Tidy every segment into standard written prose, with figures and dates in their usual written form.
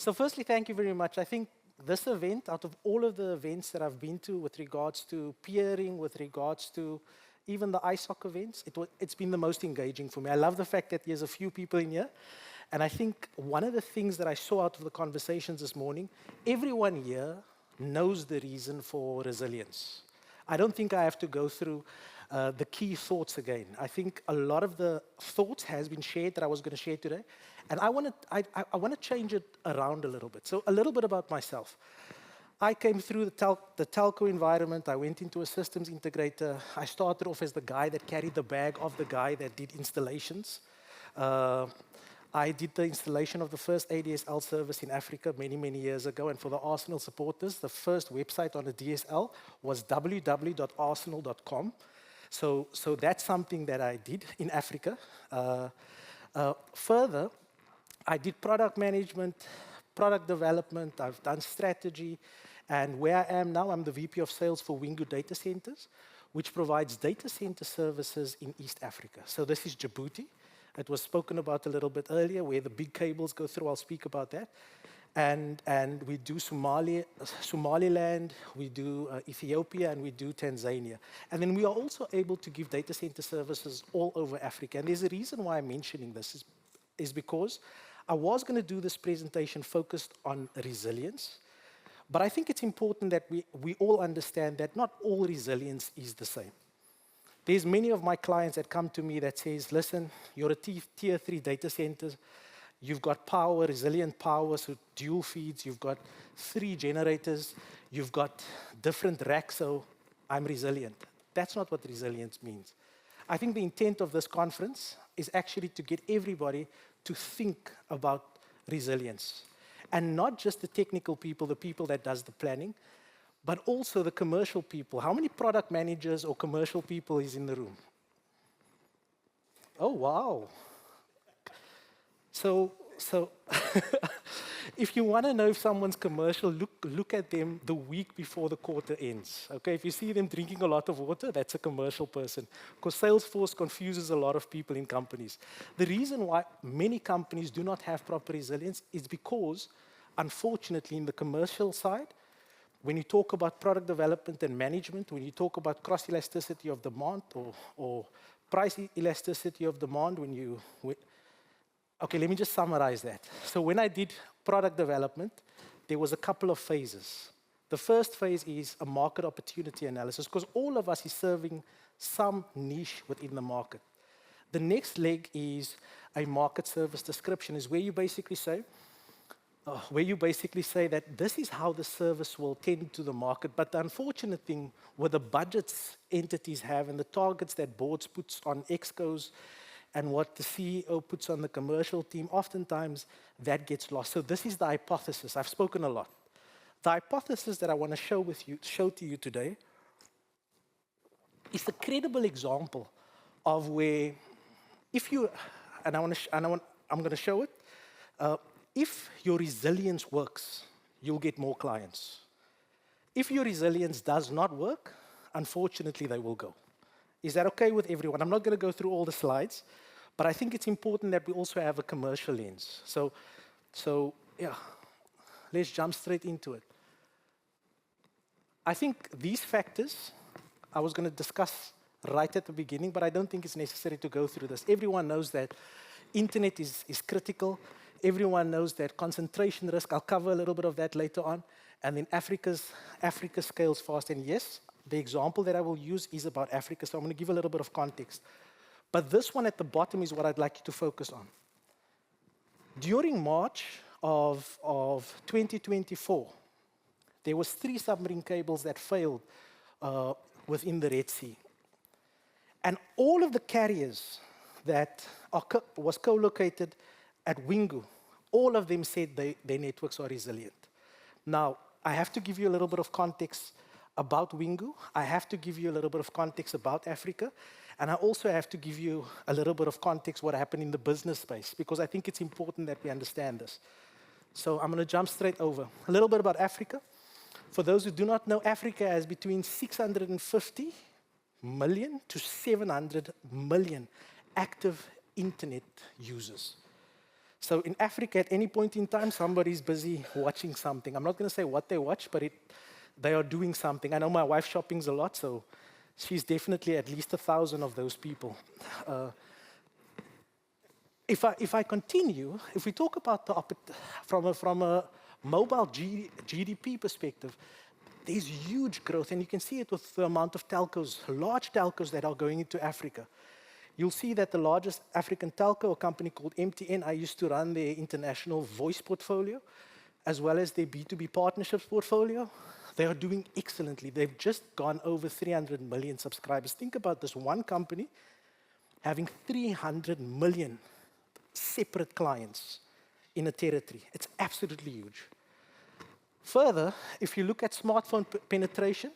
So firstly, thank you very much. I think this event, out of all of the events that I've been to with regards to peering, with regards to even the ISOC events, it's been the most engaging for me. I love the fact that there's a few people in here. And I think one of the things that I saw out of the conversations this morning, everyone here knows the reason for resilience. I don't think I have to go through the key thoughts again. I think a lot of the thoughts has been shared that I was going to share today. And I want to change it around a little bit. So a little bit about myself. I came through the telco environment. I went into a systems integrator. I started off as the guy that carried the bag of the guy that did installations. I did the installation of the first ADSL service in Africa many, many years ago. And for the Arsenal supporters, the first website on a DSL was www.arsenal.com. So that's something that I did in Africa. Further, I did product management, product development. I've done strategy. And where I am now, I'm the VP of Sales for Wingu Data Centers, which provides data center services in East Africa. So this is Djibouti. It was spoken about a little bit earlier, where the big cables go through. I'll speak about that. And we do Somaliland, we do Ethiopia, and we do Tanzania. And then we are also able to give data center services all over Africa. And there's a reason why I'm mentioning this, is because I was going to do this presentation focused on resilience. But I think it's important that we all understand that not all resilience is the same. There's many of my clients that come to me that says, listen, you're a tier 3 data center. You've got power, resilient power, so dual feeds. You've got 3 generators. You've got different racks, so I'm resilient. That's not what resilience means. I think the intent of this conference is actually to get everybody to think about resilience. And not just the technical people, the people that does the planning, but also the commercial people. How many product managers or commercial people is in the room? Oh, wow. So if you want to know if someone's commercial, look at them the week before the quarter ends. Okay, if you see them drinking a lot of water, that's a commercial person. Because Salesforce confuses a lot of people in companies. The reason why many companies do not have proper resilience is because, unfortunately, in the commercial side, when you talk about product development and management, when you talk about cross-elasticity of demand or price elasticity of demand, okay, let me just summarize that. So when I did product development, there was a couple of phases. The first phase is a market opportunity analysis, because all of us is serving some niche within the market. The next leg is a market service description, is where you basically say that this is how the service will tend to the market. But the unfortunate thing with the budgets entities have and the targets that boards puts on excos and what the CEO puts on the commercial team, oftentimes that gets lost. So this is the hypothesis. I've spoken a lot. The hypothesis that I want to show to you today is a credible example of where, if you, and I'm going to show it, if your resilience works, you'll get more clients. If your resilience does not work, unfortunately, they will go. Is that okay with everyone? I'm not going to go through all the slides, but I think it's important that we also have a commercial lens. So yeah, let's jump straight into it. I think these factors I was going to discuss right at the beginning, but I don't think it's necessary to go through this. Everyone knows that internet is critical. Everyone knows that concentration risk. I'll cover a little bit of that later on. And then Africa scales fast. And yes, the example that I will use is about Africa, so I'm going to give a little bit of context. But this one at the bottom is what I'd like you to focus on. During March of 2024, there was 3 submarine cables that failed within the Red Sea. And all of the carriers that was co-located at Wingu, all of them said their networks are resilient. Now, I have to give you a little bit of context about Wingu. I have to give you a little bit of context about Africa. And I also have to give you a little bit of context what happened in the business space, because I think it's important that we understand this. So I'm going to jump straight over. A little bit about Africa. For those who do not know, Africa has between 650 million to 700 million active internet users. So in Africa, at any point in time, somebody's busy watching something. I'm not going to say what they watch, but they are doing something. I know my wife shoppings a lot, so she's definitely at least 1,000 of those people. If I continue, if we talk about from a mobile GDP perspective, there's huge growth, and you can see it with the amount of telcos, large telcos that are going into Africa. You'll see that the largest African telco, a company called MTN, I used to run their international voice portfolio, as well as their B2B partnerships portfolio. They are doing excellently. They've just gone over 300 million subscribers. Think about this one company having 300 million separate clients in a territory. It's absolutely huge. Further, if you look at smartphone penetration,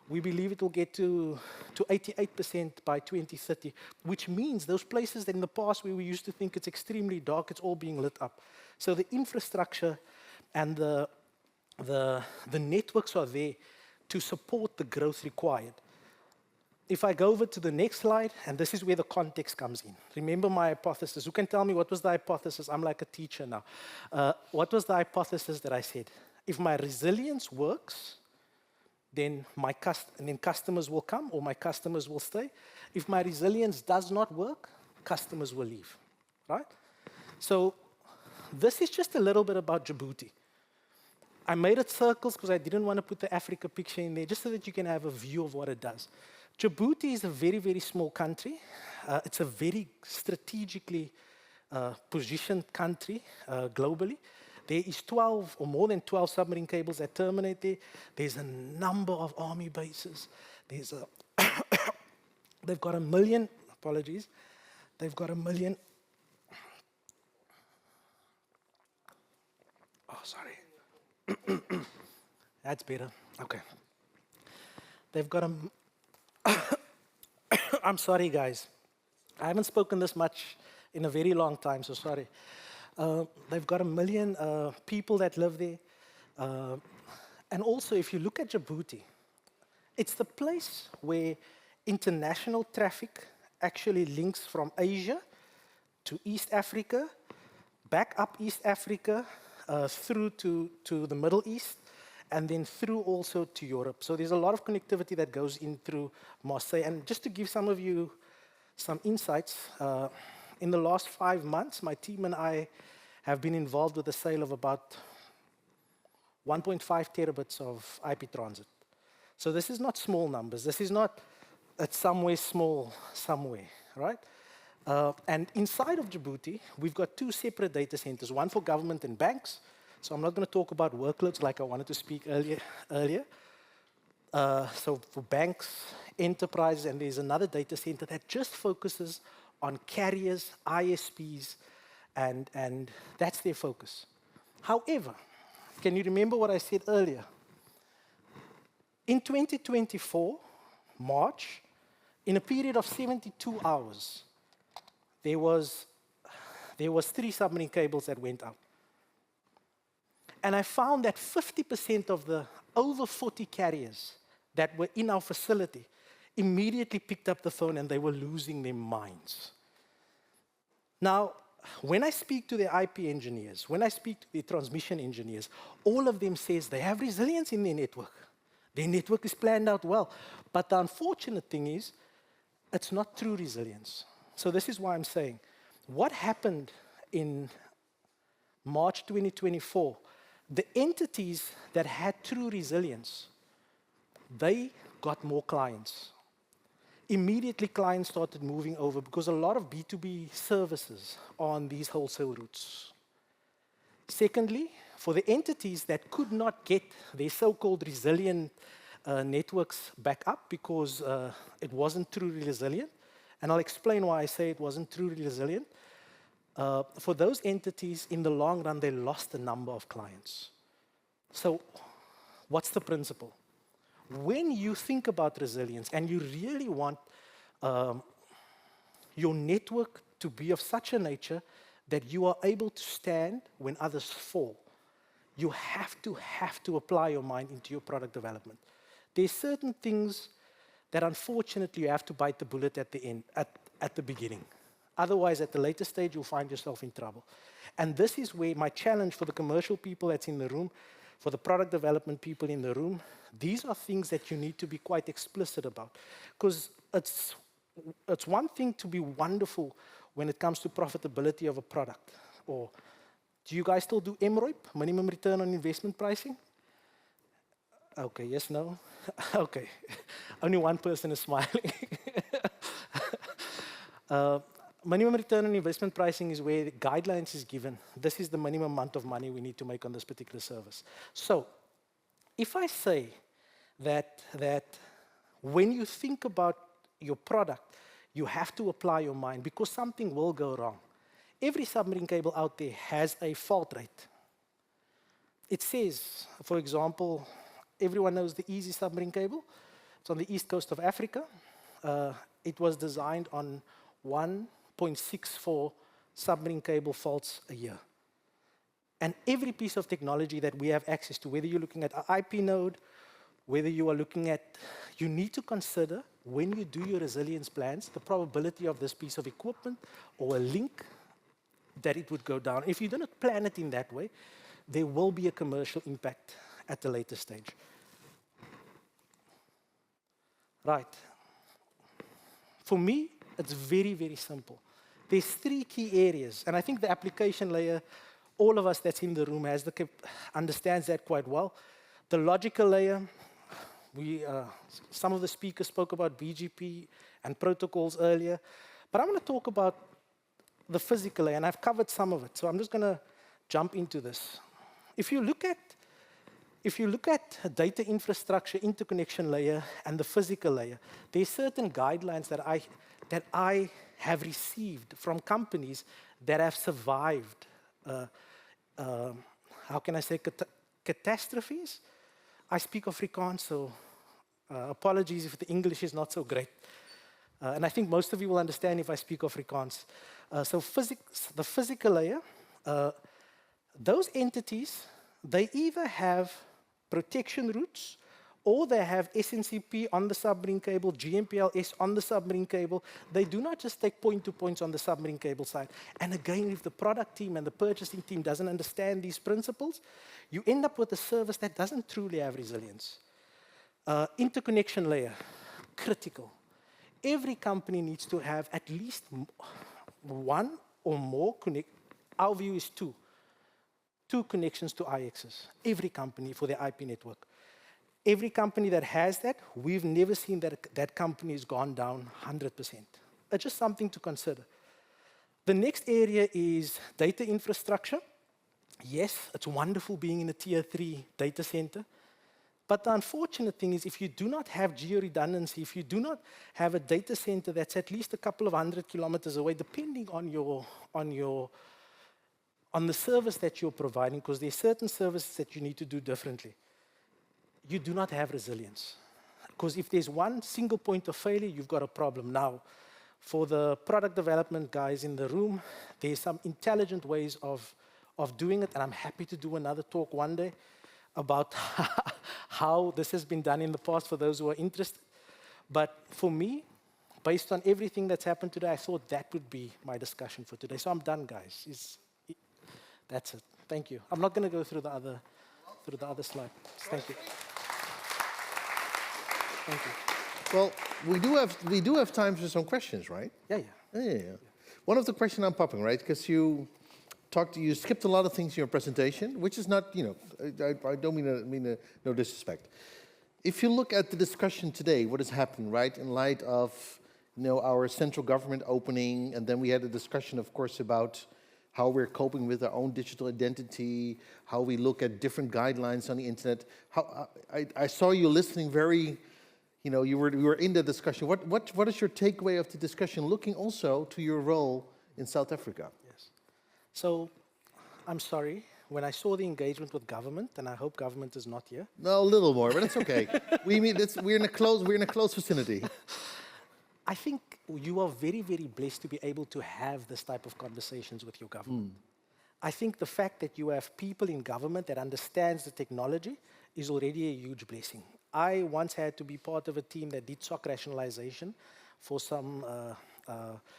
we believe it will get to 88% by 2030, which means those places that in the past where we used to think it's extremely dark, it's all being lit up. So the infrastructure and the networks are there to support the growth required. If I go over to the next slide, and this is where the context comes in. Remember my hypothesis. Who can tell me what was the hypothesis? I'm like a teacher now. What was the hypothesis that I said? If my resilience works, then customers will come or my customers will stay. If my resilience does not work, customers will leave, right? So this is just a little bit about Djibouti. I made it circles because I didn't want to put the Africa picture in there, just so that you can have a view of what it does. Djibouti is a very, very small country. It's a very strategically positioned country globally. There is 12 or more than 12 submarine cables that terminate there. There's a number of army bases. They've got 1 million, apologies, they've got 1 million, oh, sorry. That's better, okay. They've got I'm sorry, guys. I haven't spoken this much in a very long time, so sorry. They've got 1 million people that live there. And also, if you look at Djibouti, it's the place where international traffic actually links from Asia to East Africa, back up East Africa, through to the Middle East, and then through also to Europe. So there's a lot of connectivity that goes in through Marseille. And just to give some of you some insights, in the last 5 months, my team and I have been involved with the sale of about 1.5 terabits of IP transit. So this is not small numbers. This is not at somewhere small somewhere, right? And inside of Djibouti, we've got 2 separate data centers, one for government and banks. So I'm not going to talk about workloads like I wanted to speak earlier. So for banks, enterprises, and there's another data center that just focuses on carriers, ISPs, and that's their focus. However, can you remember what I said earlier? In 2024, March, in a period of 72 hours, there was 3 submarine cables that went up. And I found that 50% of the over 40 carriers that were in our facility immediately picked up the phone and they were losing their minds. Now, when I speak to the IP engineers, when I speak to the transmission engineers, all of them says they have resilience in their network. Their network is planned out well. But the unfortunate thing is, it's not true resilience. So this is why I'm saying, what happened in March 2024, the entities that had true resilience, they got more clients. Immediately, clients started moving over because a lot of B2B services are on these wholesale routes. Secondly, for the entities that could not get their so-called resilient networks back up because it wasn't truly resilient, and I'll explain why I say it wasn't truly resilient. For those entities, in the long run, they lost a number of clients. So what's the principle? When you think about resilience and you really want your network to be of such a nature that you are able to stand when others fall, you have to apply your mind into your product development. There's certain things that unfortunately you have to bite the bullet at the end, at the beginning. Otherwise, at the later stage, you'll find yourself in trouble. And this is where my challenge for the commercial people that's in the room, for the product development people in the room, these are things that you need to be quite explicit about. Because it's one thing to be wonderful when it comes to profitability of a product. Or do you guys still do MROIP, minimum return on investment pricing? Okay, yes, no? Okay, only one person is smiling. Minimum return on investment pricing is where the guidelines is given. This is the minimum amount of money we need to make on this particular service. So, if I say that when you think about your product, you have to apply your mind because something will go wrong. Every submarine cable out there has a fault rate. It says, for example, everyone knows the Easy submarine cable. It's on the east coast of Africa. It was designed on 1.64 submarine cable faults a year. And every piece of technology that we have access to, whether you're looking at an IP node, whether you are looking at, you need to consider when you do your resilience plans, the probability of this piece of equipment or a link that it would go down. If you do not plan it in that way, there will be a commercial impact at the later stage. Right. For me, it's very, very simple. There's three key areas, and I think the application layer, all of us that's in the room understands that quite well. The logical layer, some of the speakers spoke about BGP and protocols earlier, but I'm going to talk about the physical layer, and I've covered some of it, so I'm just going to jump into this. If you look at data infrastructure, interconnection layer, and the physical layer, there's certain guidelines that I have received from companies that have survived, how can I say, catastrophes. I speak Afrikaans, so apologies if the English is not so great. And I think most of you will understand if I speak Afrikaans. So the physical layer, those entities, they either have protection routes or they have SNCP on the submarine cable, GMPLS on the submarine cable. They do not just take point-to-points on the submarine cable side. And again, if the product team and the purchasing team doesn't understand these principles, you end up with a service that doesn't truly have resilience. Interconnection layer, critical. Every company needs to have at least one or more our view is two connections to IXs. Every company for their IP network. Every company that has that, we've never seen that company has gone down 100%. It's just something to consider. The next area is data infrastructure. Yes, it's wonderful being in a tier 3 data center. But the unfortunate thing is if you do not have geo-redundancy, if you do not have a data center that's at least a couple of 100 kilometers away, depending on the service that you're providing, because there are certain services that you need to do differently, you do not have resilience. Because if there's one single point of failure, you've got a problem. Now, for the product development guys in the room, there's some intelligent ways of doing it, and I'm happy to do another talk one day about how this has been done in the past for those who are interested. But for me, based on everything that's happened today, I thought that would be my discussion for today. So I'm done, guys. That's it. Thank you. I'm not going to go through the other slide. Thank you. Thank you. Well, we do have time for some questions, right? Yeah. One of the questions I'm popping, right? Because you skipped a lot of things in your presentation, which is not, I don't mean no disrespect. If you look at the discussion today, what is happening, right? In light of, our central government opening, and then we had a discussion, of course, about how we're coping with our own digital identity, how we look at different guidelines on the internet. I saw you listening very, you were in the discussion. What is your takeaway of the discussion, looking also to your role in South Africa? Yes. So, I'm sorry, when I saw the engagement with government, and I hope government is not here. No, a little more, but it's okay. We're in a close vicinity. I think you are very, very blessed to be able to have this type of conversations with your government. I think the fact that you have people in government that understands the technology is already a huge blessing. I once had to be part of a team that did SOC rationalization for some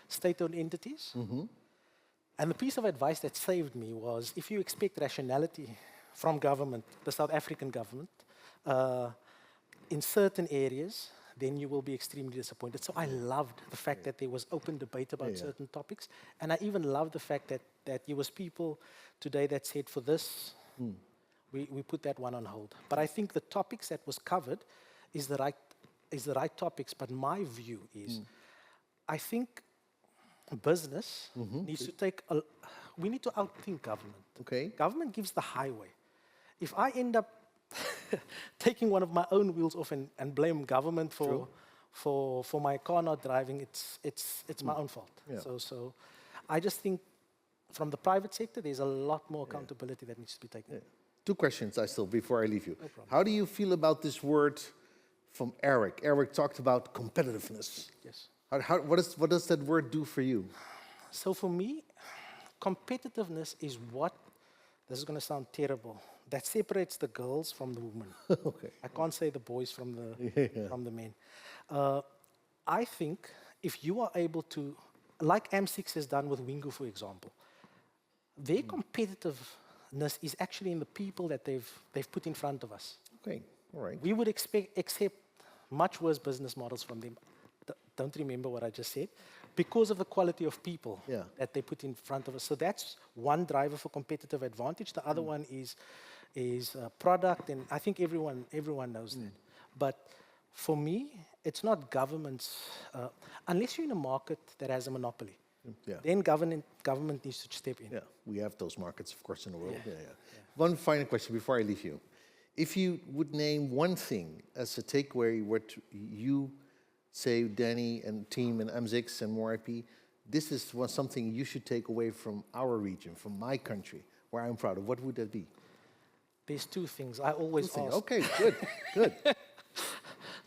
state-owned entities. And the piece of advice that saved me was, if you expect rationality from government, the South African government, in certain areas, then you will be extremely disappointed. So I loved the fact that there was open debate about certain topics. And I even loved the fact that there was people today that said, for this, we put that one on hold. But I think the topics that was covered is the right topics. But my view is, I think business needs to take we need to outthink government. Okay. Government gives the highway. If I end up taking one of my own wheels off and blame government for my car not driving, it's my own fault. So I just think from the private sector, there's a lot more accountability that needs to be taken. 2 questions before I leave you. No problem. How do you feel about this word from Eric? Eric talked about competitiveness. Yes. What does that word do for you? So for me, competitiveness is what, this is going to sound terrible, that separates the girls from the women. Okay. I can't say the boys from the men. I think if you are able to, like AMS-IX has done with Wingu, for example, their competitiveness is actually in the people that they've put in front of us. Okay, all right. We would accept much worse business models from them. Don't remember what I just said, because of the quality of people that they put in front of us. So that's one driver for competitive advantage. The other one is product, and I think everyone knows that. But for me, it's not governments, unless you're in a market that has a monopoly. Then government needs to step in. Yeah, we have those markets, of course, in the world. One final question before I leave you. If you would name one thing as a takeaway, what you say, Danny and team and AMS-IX and more IP, this is something you should take away from our region, from my country, where I'm proud of, what would that be? There's 2 things. I always ask. Okay, good, good.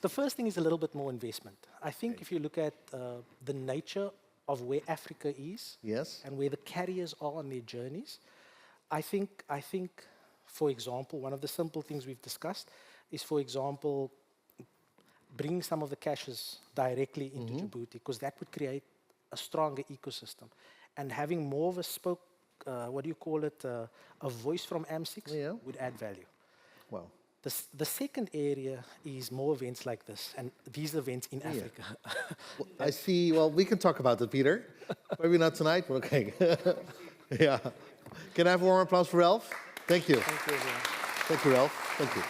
The first thing is a little bit more investment. I think if you look at the nature of where Africa is and where the carriers are on their journeys, I think, for example, one of the simple things we've discussed is, for example, bringing some of the caches directly into Djibouti, because that would create a stronger ecosystem. And having more of a a voice from AMS-IX would add value. Wow. The second area is more events like this, and these events in Africa. Well, I see, well, we can talk about it, Peter. Maybe not tonight, but okay. Can I have a warm applause for Ralph? Thank you. Thank you, everyone. Thank you, Ralph. Thank you.